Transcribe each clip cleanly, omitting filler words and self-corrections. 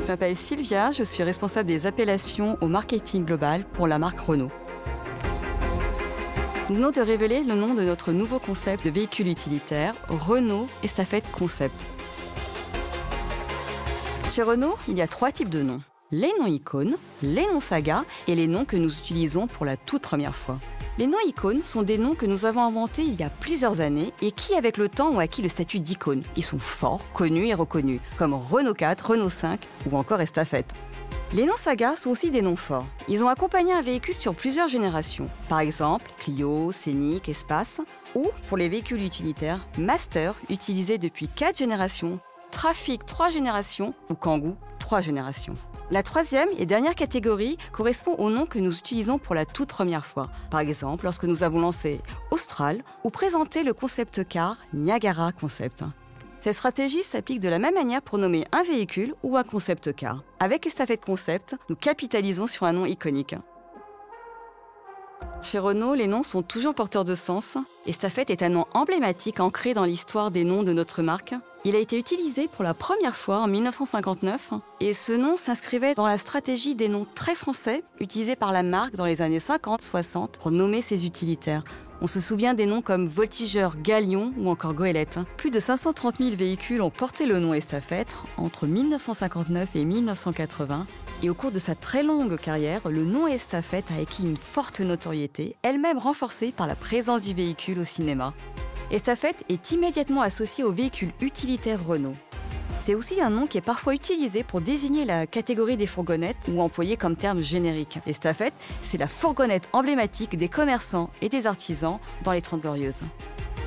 Je m'appelle Sylvia, je suis responsable des appellations au marketing global pour la marque Renault. Nous venons de révéler le nom de notre nouveau concept de véhicule utilitaire, Renault Estafette Concept. Chez Renault, il y a 3 types de noms. Les noms icônes, les noms saga et les noms que nous utilisons pour la toute première fois. Les noms icônes sont des noms que nous avons inventés il y a plusieurs années et qui, avec le temps, ont acquis le statut d'icône. Ils sont forts, connus et reconnus, comme Renault 4, Renault 5 ou encore Estafette. Les noms saga sont aussi des noms forts. Ils ont accompagné un véhicule sur plusieurs générations. Par exemple, Clio, Scénic, Espace. Ou, pour les véhicules utilitaires, Master, utilisé depuis 4 générations, Trafic 3 générations ou Kangoo 3 générations. La troisième et dernière catégorie correspond aux noms que nous utilisons pour la toute première fois. Par exemple, lorsque nous avons lancé Austral ou présenté le concept car Niagara Concept. Cette stratégie s'applique de la même manière pour nommer un véhicule ou un concept car. Avec Estafette Concept, nous capitalisons sur un nom iconique. Chez Renault, les noms sont toujours porteurs de sens. Estafette est un nom emblématique ancré dans l'histoire des noms de notre marque. Il a été utilisé pour la première fois en 1959 et ce nom s'inscrivait dans la stratégie des noms très français utilisés par la marque dans les années 50-60 pour nommer ses utilitaires. On se souvient des noms comme Voltigeur, Galion ou encore Goélette. Plus de 530 000 véhicules ont porté le nom Estafette entre 1959 et 1980. Et au cours de sa très longue carrière, le nom Estafette a acquis une forte notoriété, elle-même renforcée par la présence du véhicule au cinéma. Estafette est immédiatement associé au véhicule utilitaire Renault. C'est aussi un nom qui est parfois utilisé pour désigner la catégorie des fourgonnettes ou employé comme terme générique. Estafette, c'est la fourgonnette emblématique des commerçants et des artisans dans les 30 Glorieuses.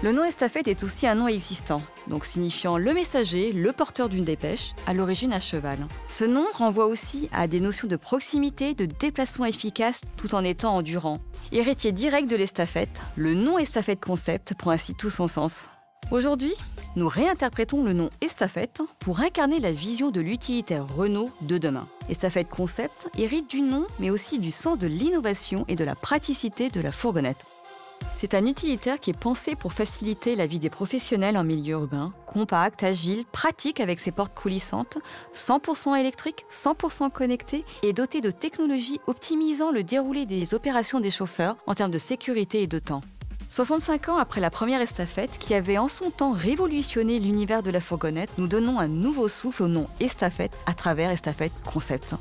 Le nom Estafette est aussi un nom existant, donc signifiant le messager, le porteur d'une dépêche, à l'origine à cheval. Ce nom renvoie aussi à des notions de proximité, de déplacement efficace tout en étant endurant. Héritier direct de l'estafette, le nom Estafette Concept prend ainsi tout son sens. Aujourd'hui, nous réinterprétons le nom Estafette pour incarner la vision de l'utilitaire Renault de demain. Estafette Concept hérite du nom, mais aussi du sens de l'innovation et de la praticité de la fourgonnette. C'est un utilitaire qui est pensé pour faciliter la vie des professionnels en milieu urbain, compact, agile, pratique avec ses portes coulissantes, 100% électrique, 100% connecté et doté de technologies optimisant le déroulé des opérations des chauffeurs en termes de sécurité et de temps. 65 ans après la première Estafette, qui avait en son temps révolutionné l'univers de la fourgonnette, nous donnons un nouveau souffle au nom Estafette à travers Estafette Concept.